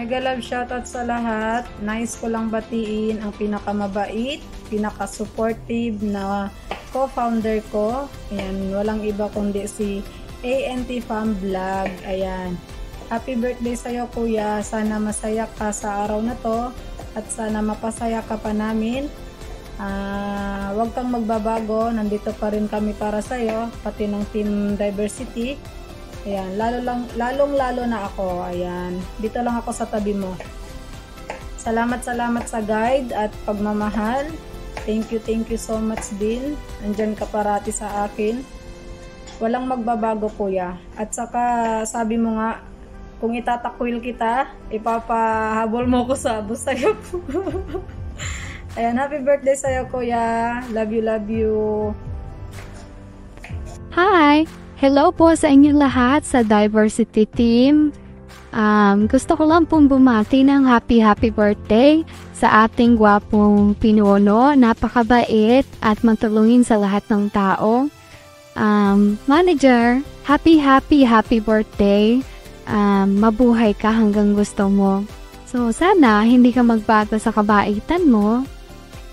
Mega love shoutout sa lahat. Nice ko lang batiin ang pinakamabait, pinaka-supportive na co-founder ko. Ayan, walang iba kundi si ANT Fam Vlog. Ayan. Happy birthday sa'yo, kuya. Sana masaya ka sa araw na to at sana mapasaya ka pa namin. Huwag kang magbabago. Nandito pa rin kami para sa'yo, pati ng Team Diversity. Ayan, lalong-lalo na ako. Ayan, dito lang ako sa tabi mo. Salamat sa guide at pagmamahal. Thank you so much din. Andyan ka parati sa akin. Walang magbabago, kuya. At saka, sabi mo nga, kung itatakwil kita, ipapahabol mo ko sa busayop. Ayan, happy birthday sa'yo, kuya. Love you. Hi! Hello po sa inyo lahat sa Diversity Team. Gusto ko lang pong bumati ng happy birthday sa ating gwapong pinuno. Napakabait at matulungin sa lahat ng tao. Manager, happy birthday. Mabuhay ka hanggang gusto mo. So, sana hindi ka magbago sa kabaitan mo.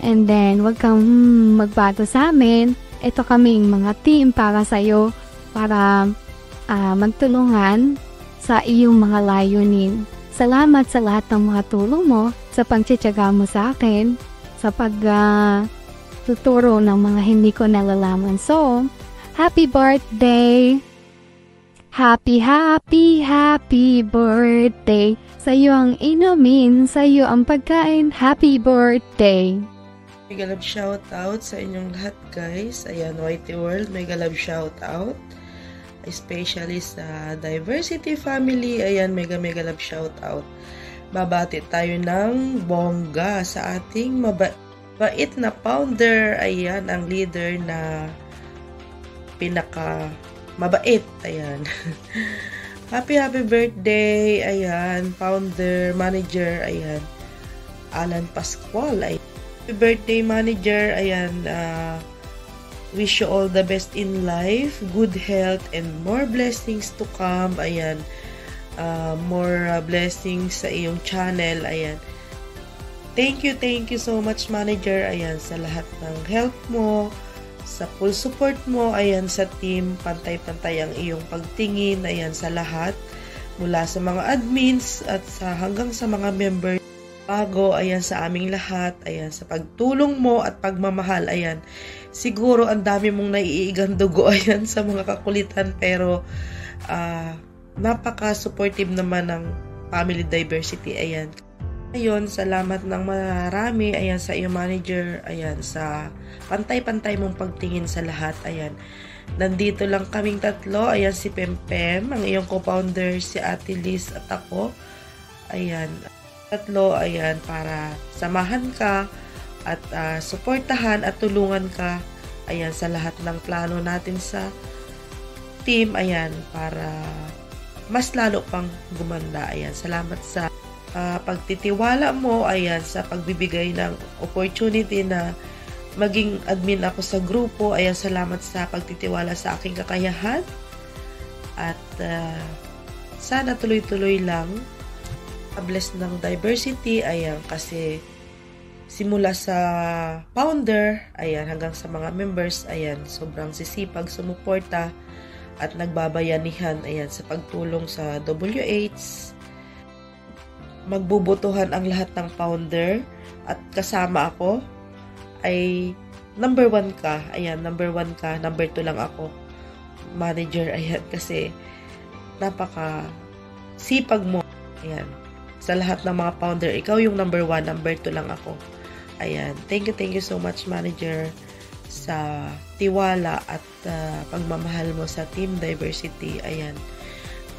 And then, wag kang magbago sa amin. Ito kaming mga team para sa'yo. Para magtulungan sa iyong mga layunin. Salamat sa lahat ng mga tulong mo, sa pagtsitsaga mo sa akin, sa pagtuturo ng mga hindi ko nalalaman. So, happy birthday! Happy birthday! Sa'yo ang inumin, sa'yo ang pagkain. Happy birthday! Mega love shoutout sa inyong lahat, guys. Ayan, Whitey World, mega love shoutout. Especially sa Diversity Family. Ayan, mega love shoutout. Babati tayo ng bongga sa ating mabait na founder. Ayan, ang leader na pinaka mabait. Ayan. happy birthday. Ayan, founder, manager. Ayan, Alan Pascual. Ayan. Happy birthday, manager. Ayan, wish you all the best in life, good health, and more blessings to come. Ayan, more blessings sa iyong channel. Ayan, thank you so much, manager. Ayan, sa lahat ng help mo, sa full support mo. Ayan, sa team, pantay-pantay ang iyong pagtingin. Ayan, sa lahat, mula sa mga admins at hanggang sa mga members bago. Ayan, sa aming lahat. Ayan, sa pagtulong mo at pagmamahal. Ayan, siguro ang dami mong naiigang dugo. Ayan, sa mga kakulitan, pero napaka-supportive naman ng Family Diversity. Ayan, ayun, salamat ng marami. Ayan, sa iyong manager. Ayan, sa pantay-pantay mong pagtingin sa lahat. Ayan, nandito lang kaming tatlo. Ayan, si Pempem, ang iyong co-founder, si Ate Liz at ako. Ayan, tatlo. Ayan, para samahan ka at suportahan at tulungan ka. Ayan, sa lahat ng plano natin sa team. Ayan, para mas lalo pang gumanda. Ayan, salamat sa pagtitiwala mo. Ayan, sa pagbibigay ng opportunity na maging admin ako sa grupo. Ayan, salamat sa pagtitiwala sa aking kakayahan. At sana tuloy-tuloy lang bless ng diversity. Ayan, kasi simula sa founder, ayan, hanggang sa mga members, ayan, sobrang sisipag, sumuporta at nagbabayanihan, ayan, sa pagtulong sa WH. Magbubutuhan ang lahat ng founder at kasama ako ay number 1 ka. Ayan, number 1 ka, number 2 lang ako, manager. Ayan, kasi napaka sipag mo. Ayan, sa lahat ng mga founder, ikaw yung number 1, number 2 lang ako. Ayan, thank you so much, manager, sa tiwala at pagmamahal mo sa Team Diversity. Ayan,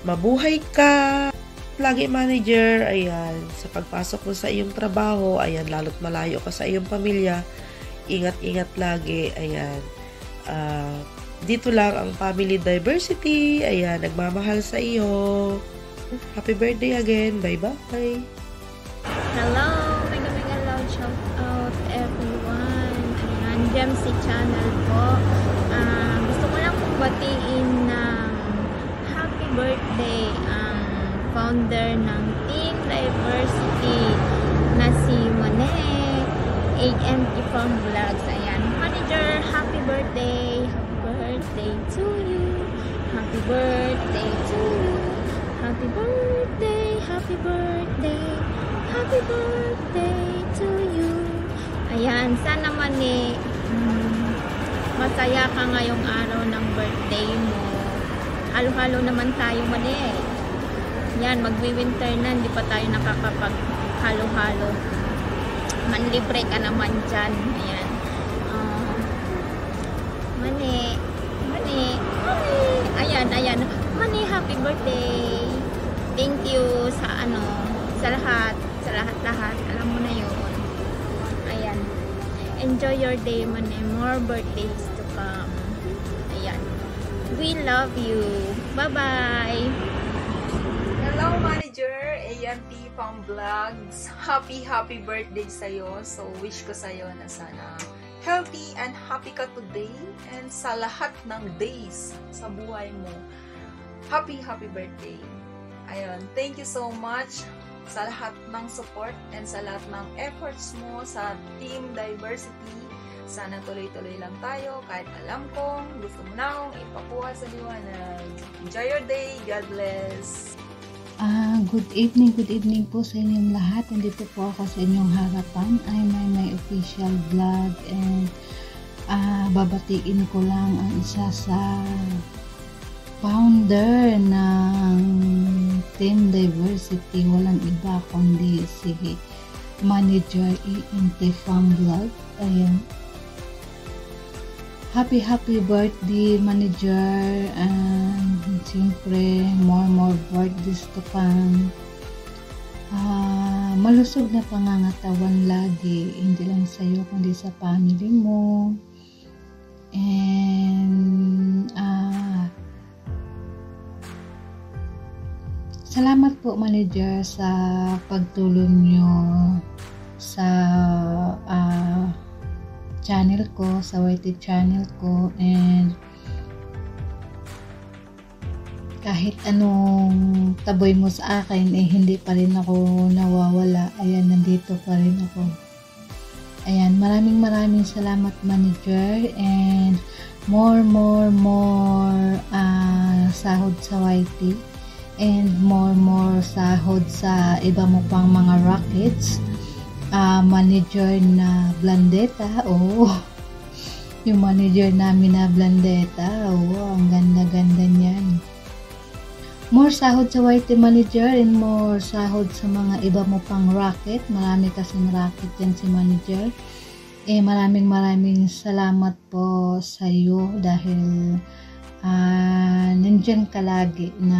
mabuhay ka lagi, manager. Ayan, sa pagpasok mo sa iyong trabaho. Ayan, lalo't malayo ka sa iyong pamilya. Ingat lagi. Ayan, dito lang ang Family Diversity. Ayan, nagmamahal sa iyo. Happy birthday again. Bye-bye. Hello! Mega loud shout out everyone. Ayan, Gemsi channel po. Gusto ko lang pong batiin ng happy birthday ang founder ng Team Diversity na si Monet, ANT from Vlogs. Ayan, manager, happy birthday to you, happy birthday to you, happy birthday, happy birthday, happy birthday to you. Ayan, sana Mane, masaya ka ngayong araw ng birthday mo. Halo-halo naman tayo Mane. Yan, magwi-winter na, hindi pa tayo nakakapag-halo-halo. Manlibre ka naman dyan. Ayan. Mane. Ayan. Mane, happy birthday. Thank you sa lahat. Alam mo na yun. Ayan. Enjoy your day, Mane. More birthdays to come. Ayan. We love you. Bye-bye. Hello, Manager! ANT from Vlogs. Happy birthday sa'yo. So, wish ko sa'yo na sana healthy and happy ka today and sa lahat ng days sa buhay mo. Happy birthday. Ayun, thank you so much sa lahat ng support and sa lahat ng efforts mo sa Team Diversity. Sana tuloy-tuloy lang tayo kahit alam kong gusto mo na akong ipakuha sa liwanag. Enjoy your day. God bless. Good evening po sa inyong lahat. Nandito po ako sa inyong harapan. I'm my official vlog and babatiin ko lang ang isa sa founder ng Team Diversity. Walang iba kundi si Manager ANT from Vlog. Ayan. Happy birthday, Manager, and siyempre more birthdays to come. Malusog na pangangatawan lagi, hindi lang sa'yo kundi sa family mo. And salamat po, Manager, sa pagtulong nyo sa channel ko, sa YT channel ko, and kahit anong taboy mo sa akin, hindi pa rin ako nawawala. Ayan, nandito pa rin ako. Ayan, maraming salamat, Manager, and more sahod sa YT, and more sahod sa iba mo pang mga rockets. Manager na Blandeta, yung manager namin na Blandeta, ang ganda niyan. More sahod sa YT, Manager, and more sahod sa mga iba mo pang rocket. Marami kasing rocket yan si Manager. Maraming salamat po sa iyo dahil nandyan ka lagi na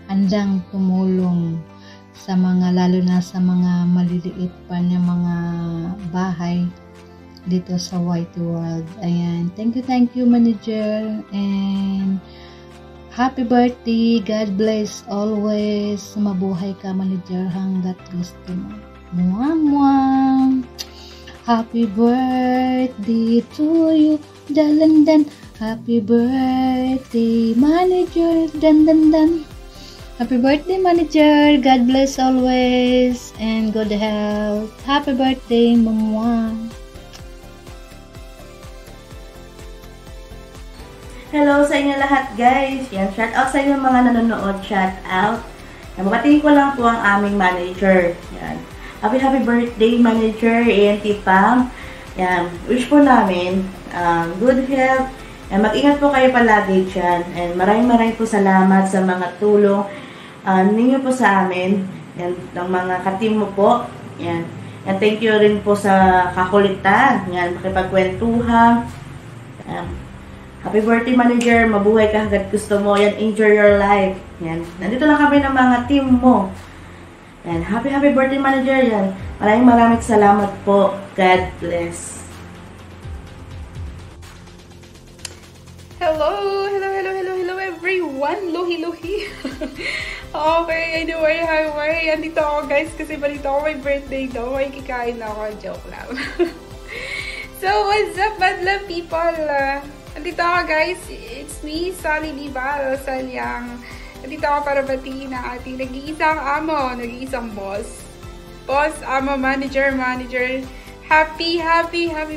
andang tumulong sa mga, lalo na sa mga maliliit pa na mga bahay dito sa YT World. Ayan. Thank you, Manager. And happy birthday. God bless always. Mabuhay ka, Manager, hanggat gusto mo. Mwah! Happy birthday to you. Dalandan. Happy birthday, Manager. Dan. Happy birthday, Manager. God bless always and good health. Happy birthday, Mama. Hello sa inyo lahat, guys. Yan, shout out sa inyo mga nanonood. Shout out. Mabatiin ko lang po ang aming manager. Yan. Happy birthday, Manager ANT Pam. Yan. Wish po namin good health. And mag-ingat po kayo palagi dyan. And maraming po salamat sa mga tulong ninyo po sa amin, yan, ng mga ka-team mo po. Yan. And thank you rin po sa kakulitan. Yan, makipagkwentuhan. Happy birthday, Manager. Mabuhay ka hanggat gusto mo. Yan, enjoy your life. Yan. Nandito lang kami ng mga team mo. Yan. Happy birthday, Manager. Yan. Maraming salamat po. God bless. Hello everyone. Luhi. Okay, anyway, hi. Andito ako, guys, kasi balito ako may birthday daw. May kikain ako. Joke lang. So, what's up, Badla people? Andito ako, guys. It's me, Sunny Dival, sa niyang Dito ako para batiin ang ating nag-iisang amo, nag-iisang boss. Boss, amo, manager. Happy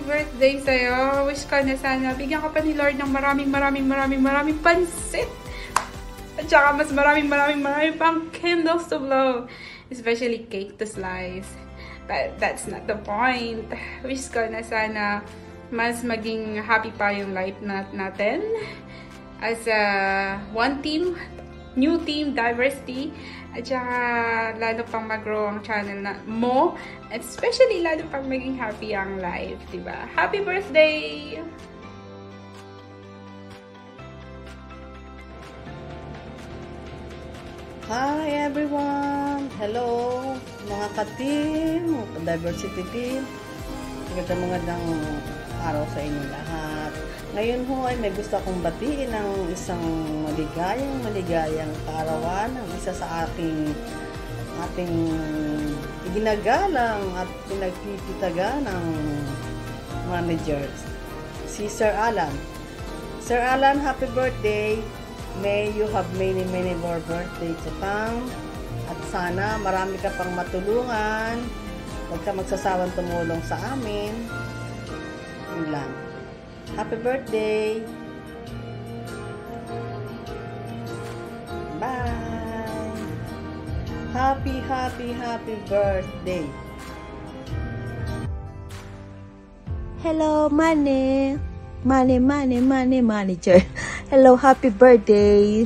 birthday sa'yo. Wish ko na sana bigyan ka pa ni Lord ng maraming pansit. At saka mas maraming pang candles to blow. Especially cake to slice. But that's not the point. Wish ko na sana mas maging happy pa yung life natin. As one team, new team, diversity. At saka lalo pang mag-grow ang channel mo. At especially lalo pang maging happy ang life. Diba? Happy birthday! Hi everyone! Hello mga ka-team, diversity team. Magandang araw sa inyo lahat. Ngayon ho ay may gusto akong batiin ng isang maligayang kaarawan ng isa sa ating ginagalang at pinagtititaga ng manager, si Sir Alan. Sir Alan, happy birthday! May you have many more birthdays to come. At sana marami ka pang matulungan. Huwag ka magsasawang tumulong sa amin. Yun lang. Happy birthday! Bye! Happy birthday! Hello, Mane manager. Hello, happy birthday.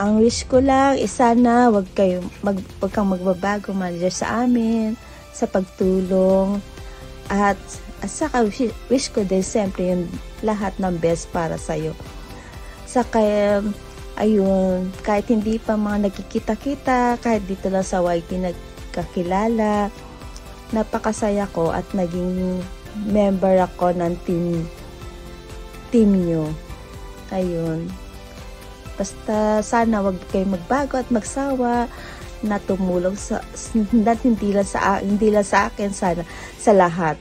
Ang wish ko lang is sana wag kang magbabago, manager, sa amin sa pagtulong at saka wish ko din siyempre yung lahat ng best para sa'yo. Saka ayun, kahit hindi pa mga nagkikita-kita, kahit dito lang sa YT nagkakilala, napakasaya ko at naging member ako ng team nyo. Ayun. Basta sana wag kayo magbago at magsawa na tumulong hindi lang sa akin, sana sa lahat.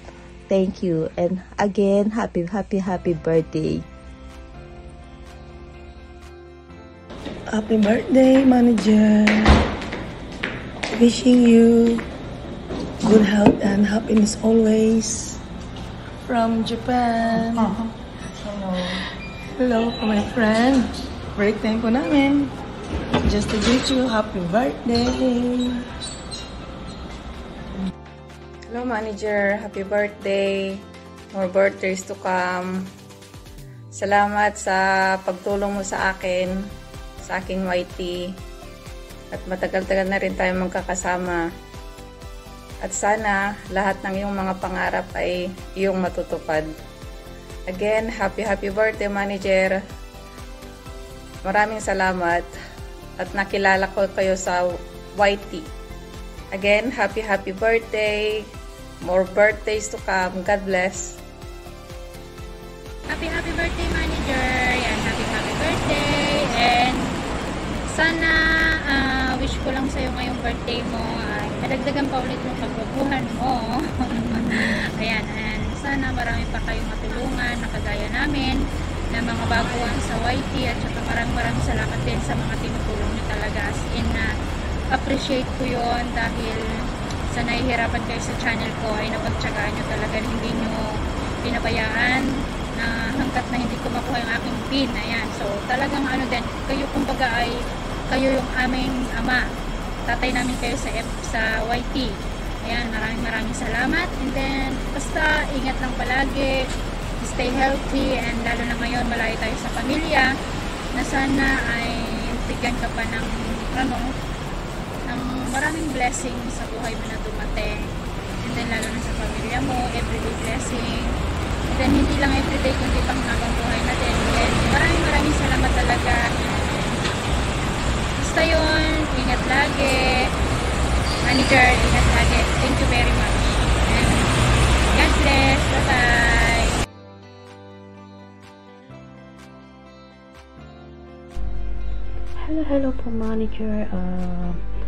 Thank you. And again, happy birthday. Happy birthday, manager. Wishing you good health and happiness always. From Japan. Hello for my friend. Birthday ko namin. Just to greet you, happy birthday. Hello manager, happy birthday. More birthdays to come. Salamat sa pagtulong mo sa akin, sa aking YT. At matagal-tagal na rin tayo magkakasama. At sana lahat ng iyong mga pangarap ay iyong matutupad. Again, happy birthday manager. Maraming salamat at nakilala ko kayo sa YT. Again, happy birthday. More birthdays to come. God bless. Happy birthday manager. Yan, happy birthday. And sana wish ko lang sa'yo ngayong birthday mo ay madagdagan pa ulit yung pagbabuhan mo. Ayan, and sana marami pa kayong matulungan na kagaya namin na mga baguhan sa YT at saka maraming salamat din sa mga tinutulong nyo talaga, as in appreciate ko yon dahil sa nahihirapan kayo sa channel ko ay napagtsagaan nyo talaga, hindi nyo pinabayaan na hanggat na hindi ko makuha yung aking pin. Ayan, so talagang din, kayo kumbaga ay kayo yung aming ama, tatay namin kayo sa YT. Ayan, maraming salamat, and then basta ingat lang palagi, stay healthy, and lalo na ngayon malayo tayo sa pamilya, na sana ay bigyan ka pa ng maraming blessing sa buhay mo na dumating, and then lalo na sa pamilya mo, everyday blessing, and then hindi lang everyday kundi pang habang buhay natin. And maraming salamat talaga. Basta yun, ingat lagi manager, ingat lagi. Thank you very much, and God bless. Bye bye. Hello po manager,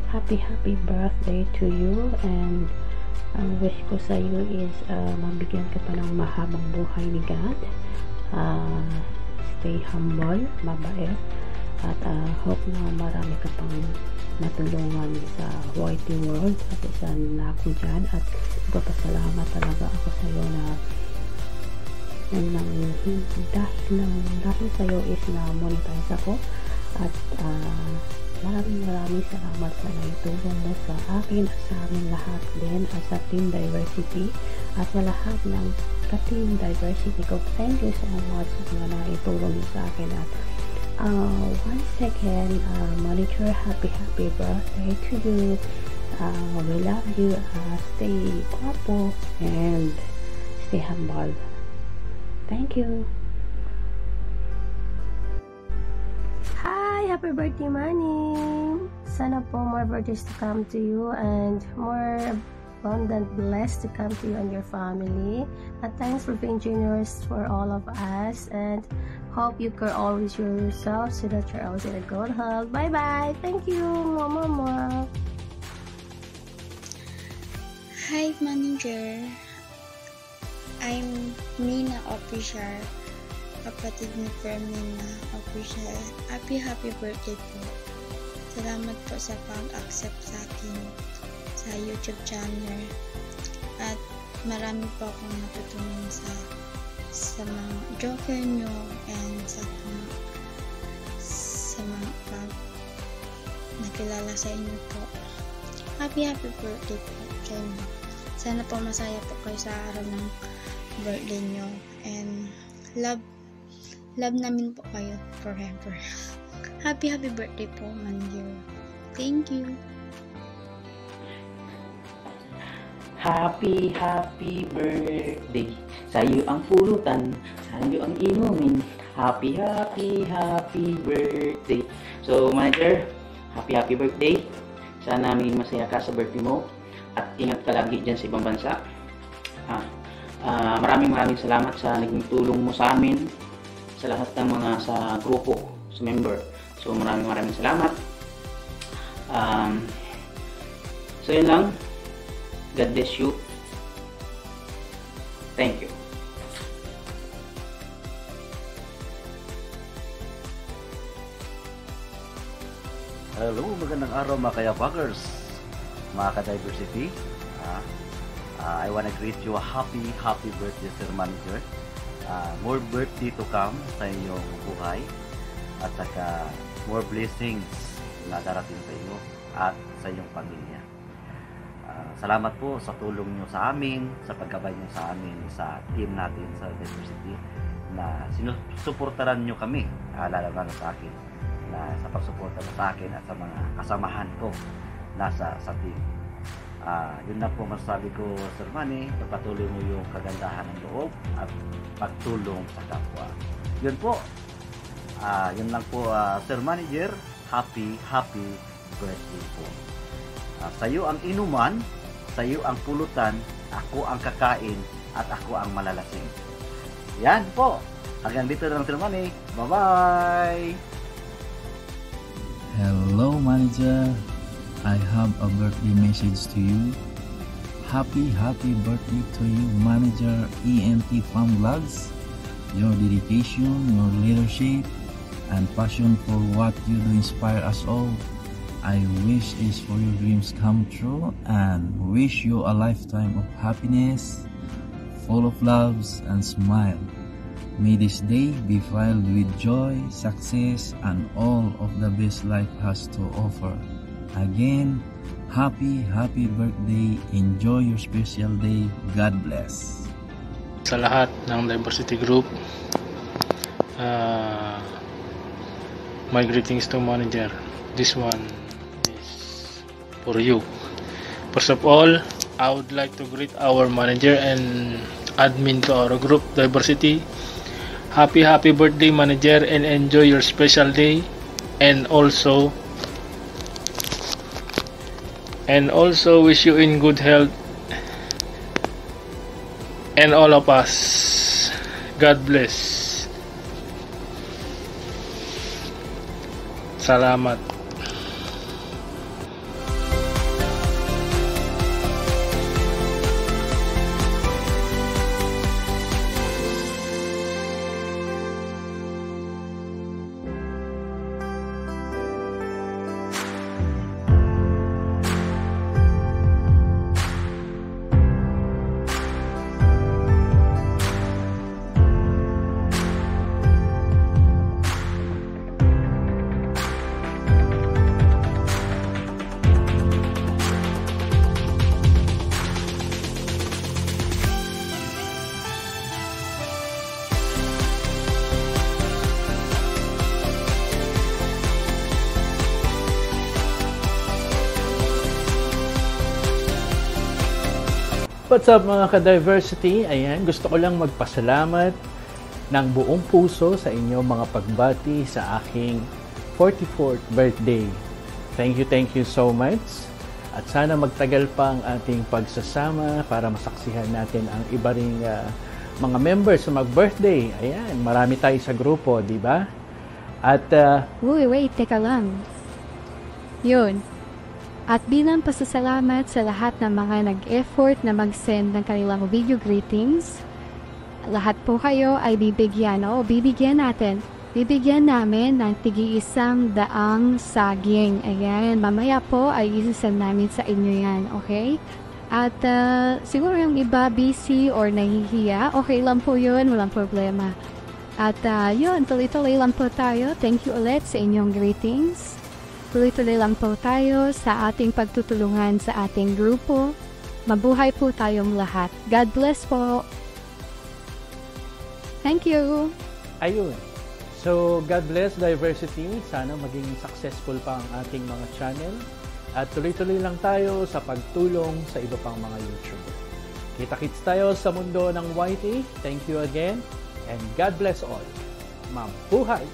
happy birthday to you, and ang wish ko sa iyo is mabigyan ka pa ng mahabang buhay ni God. stay humble, mabait, at hope na marami ka pang matulungan sa YT World at isa na ako dyan at nagpapasalamat talaga ako sa iyo na dahil sa iyo is na monetize ako at maraming salamat sa naitulong mo sa akin at sa aming lahat din at sa Team Diversity at sa lahat ng ka-Team Diversity ko. Thank you so much sa mga naitulong mo sa akin at once again, Manager, happy birthday to you. We love you. Stay guapo and stay humble. Thank you. Hi, happy birthday, Manny. Sana po more birthdays to come to you and more abundant blessed to come to you and your family. At thanks for being generous for all of us and hope you can always yourself so that you're always in a good health. Bye bye. Thank you, Mama. Hi, Manager. I'm Mina Official. Kapatid ni Fermina Official. Happy birthday po. Salamat po sa pag-accept sa akin sa YouTube channel. At marami po akong natutunan sa mga joker nyo and sa mga pag nakilala sa inyo po. Happy birthday po sa inyo. Sana po masaya po kayo sa araw ng birthday nyo and love namin po kayo forever. Happy birthday po, Manager. Thank you. Happy birthday. Sa'yo ang pulutan, sa'yo ang inumin. Happy birthday. So, Manager, happy birthday. Sana maging masaya ka sa birthday mo. At ingat ka lagi dyan sa ibang bansa. Maraming salamat sa naging tulong mo sa amin. Sa lahat ng mga sa grupo, sa member. So, maraming salamat. So, yun lang. God bless you. Thank you. Hello, magandang araw mga kayabagers, mga ka-diversity. I wanna greet you a happy birthday, Sir Manager. More birthday to come sa inyong buhay at saka more blessings na darating sa inyo at sa inyong pamilya. Salamat po sa tulong nyo sa amin, sa paggabay nyo sa amin sa team natin sa Diversity na sinusuportaran nyo kami, lalo sa akin, na sa pagsuporta sa akin at sa mga kasamahan ko nasa sa team. Yun na po masasabi ko, Sir Manny, pagpatuloy mo yung kagandahan ng loob at pagtulong sa kapwa. Yun po, yun lang po, Sir Manager, happy birthday po. Sa iyo ang inuman, sa iyo ang pulutan, ako ang kakain at ako ang malalasing. Yan po, hanggang dito lang, Sir Manny. Bye-bye! Hello, Manager. I have a birthday message to you. Happy birthday to you, Manager ENT Farm Vlogs. Your dedication, your leadership, and passion for what you do inspire us all. I wish is for your dreams come true and wish you a lifetime of happiness, full of loves and smile. May this day be filled with joy, success, and all of the best life has to offer. Again, happy birthday. Enjoy your special day. God bless. Sa lahat ng Diversity Group, my greetings to Manager. This one is for you. First of all, I would like to greet our manager and admin to our group Diversity. Happy birthday, Manager, and enjoy your special day. And also wish you in good health and all of us. God bless. Salamat. What's up mga ka-diversity? Ayan, gusto ko lang magpasalamat ng buong puso sa inyo mga pagbati sa aking 44th birthday. Thank you so much. At sana magtagal pa ang ating pagsasama para masaksihan natin ang iba ring mga members sa mag-birthday. Ayan, marami tayo sa grupo, di ba? At wait, teka lang. Yun. At bilang pasasalamat sa lahat ng mga nag-effort na mag-send ng kanilang video greetings, lahat po kayo ay bibigyan namin ng tig-100 saging. Ayan, mamaya po ay isasend namin sa inyo yan, okay? At siguro yung iba busy or nahihiya, okay lang po yun, walang problema. At yun, tuloy-tuloy lang po tayo. Thank you ulit sa inyong greetings. Tuloy-tuloy lang po tayo sa ating pagtutulungan sa ating grupo. Mabuhay po tayong lahat. God bless po. Thank you. Ayun. So, God bless diversity. Sana maging successful pa ang ating mga channel. At tuloy-tuloy lang tayo sa pagtulong sa iba pang mga YouTuber. Kita-kits tayo sa mundo ng YT. Thank you again. And God bless all. Mabuhay!